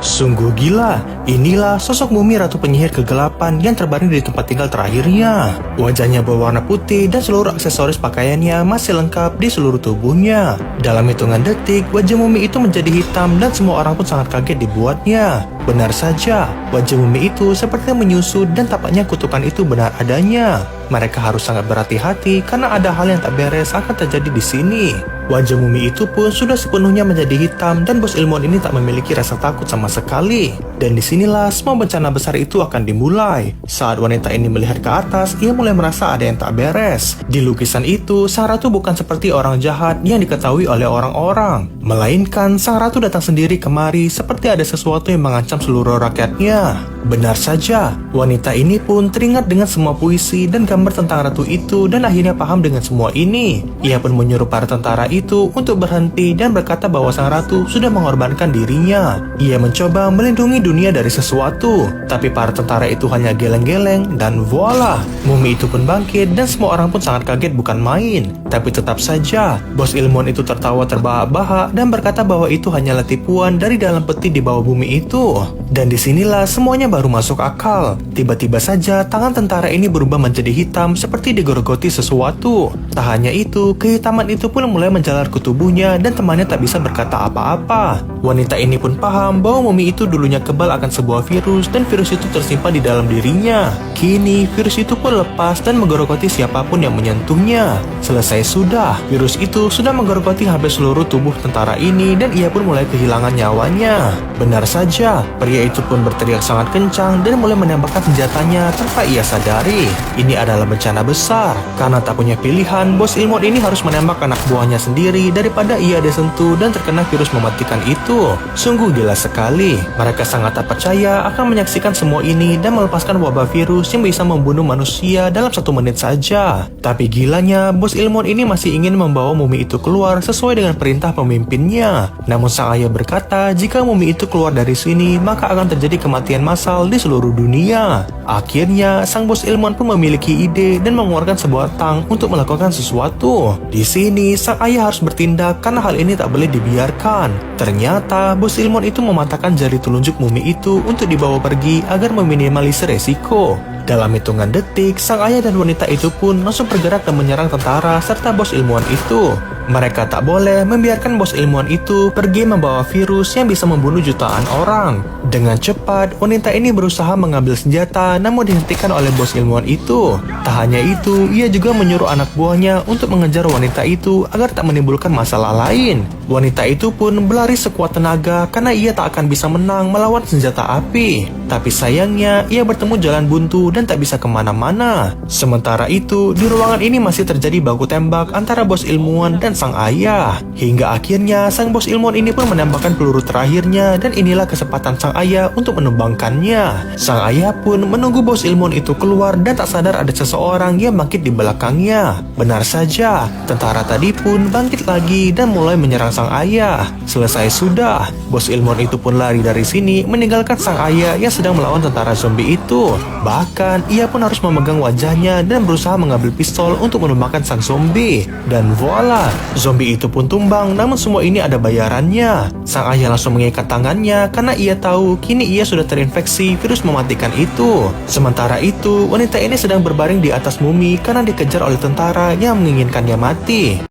Sungguh gila, inilah sosok mumi ratu penyihir kegelapan yang terbaring di tempat tinggal terakhirnya. Wajahnya berwarna putih dan seluruh aksesoris pakaiannya masih lengkap di seluruh tubuhnya. Dalam hitungan detik, wajah mumi itu menjadi hitam dan semua orang pun sangat kaget dibuatnya. Benar saja, wajah mumi itu seperti menyusut dan tampaknya kutukan itu benar adanya. Mereka harus sangat berhati-hati karena ada hal yang tak beres akan terjadi di sini. Wajah mumi itu pun sudah sepenuhnya menjadi hitam dan bos ilmuwan ini tak memiliki rasa takut sama sekali. Dan disinilah semua bencana besar itu akan dimulai. Saat wanita ini melihat ke atas, ia mulai merasa ada yang tak beres. Di lukisan itu, sang ratu bukan seperti orang jahat yang diketahui oleh orang-orang. Melainkan sang ratu datang sendiri kemari seperti ada sesuatu yang mengancam seluruh rakyatnya. Benar saja, wanita ini pun teringat dengan semua puisi dan gambar tentang ratu itu dan akhirnya paham dengan semua ini. Ia pun menyuruh para tentara itu untuk berhenti dan berkata bahwa sang ratu sudah mengorbankan dirinya. Ia mencoba melindungi dunia dari sesuatu, tapi para tentara itu hanya geleng-geleng dan voila, mumi itu pun bangkit dan semua orang pun sangat kaget bukan main. Tapi tetap saja, bos ilmuwan itu tertawa terbahak-bahak dan berkata bahwa itu hanyalah tipuan dari dalam peti di bawah bumi itu. Dan disinilah semuanya baru masuk akal. Tiba-tiba saja tangan tentara ini berubah menjadi hitam seperti digorgoti sesuatu. Tak hanya itu, kehitaman itu pun mulai menjalar ke tubuhnya dan temannya tak bisa berkata apa-apa. Wanita ini pun paham bahwa mumi itu dulunya kebal akan sebuah virus dan virus itu tersimpan di dalam dirinya. Kini virus itu pun lepas dan menggerogoti siapapun yang menyentuhnya. Selesai sudah, virus itu sudah menggerogoti hampir seluruh tubuh tentara ini dan ia pun mulai kehilangan nyawanya. Benar saja, pria itu pun berteriak sangat kencang dan mulai menembakkan senjatanya tanpa ia sadari. Ini adalah bencana besar. Karena tak punya pilihan, bos ilmuwan ini harus menembak anak buahnya sendiri daripada ia disentuh dan terkena virus mematikan itu. Sungguh gila sekali. Mereka sangat tak percaya akan menyaksikan semua ini dan melepaskan wabah virus yang bisa membunuh manusia dalam 1 menit saja. Tapi gilanya, bos ilmuwan ini masih ingin membawa mumi itu keluar sesuai dengan perintah pemimpinnya. Namun sang ayah berkata, jika mumi itu keluar dari sini, maka akan terjadi kematian massal di seluruh dunia. Akhirnya, sang bos ilmuwan pun memiliki ide dan mengeluarkan sebuah tang untuk melakukan sesuatu. Di sini, sang ayah harus bertindak karena hal ini tak boleh dibiarkan. Ternyata, bos ilmuwan itu mematahkan jari telunjuk mumi itu untuk dibawa pergi agar meminimalisir resiko. Dalam hitungan detik, sang ayah dan wanita itu pun langsung bergerak dan menyerang tentara serta bos ilmuwan itu. Mereka tak boleh membiarkan bos ilmuwan itu pergi membawa virus yang bisa membunuh jutaan orang. Dengan cepat, wanita ini berusaha mengambil senjata namun dihentikan oleh bos ilmuwan itu. Tak hanya itu, ia juga menyuruh anak buahnya untuk mengejar wanita itu agar tak menimbulkan masalah lain. Wanita itu pun berlari sekuat tenaga karena ia tak akan bisa menang melawan senjata api. Tapi sayangnya, ia bertemu jalan buntu dan tak bisa kemana-mana. Sementara itu, di ruangan ini masih terjadi baku tembak antara bos ilmuwan dan sang ayah. Hingga akhirnya, sang bos ilmuwan ini pun menembakkan peluru terakhirnya dan inilah kesempatan sang ayah untuk menumbangkannya. Sang ayah pun menunggu bos ilmuwan itu keluar dan tak sadar ada seseorang yang bangkit di belakangnya. Benar saja, tentara tadi pun bangkit lagi dan mulai menyerang sang ayah. Selesai sudah, bos ilmuwan itu pun lari dari sini meninggalkan sang ayah yang sedang melawan tentara zombie itu. Bahkan, ia pun harus memegang wajahnya dan berusaha mengambil pistol untuk menumbangkan sang zombie. Dan voila, zombie itu pun tumbang, namun semua ini ada bayarannya. Sang ayah langsung mengikat tangannya karena ia tahu kini ia sudah terinfeksi virus mematikan itu. Sementara itu, wanita ini sedang berbaring di atas mumi karena dikejar oleh tentara yang menginginkannya mati.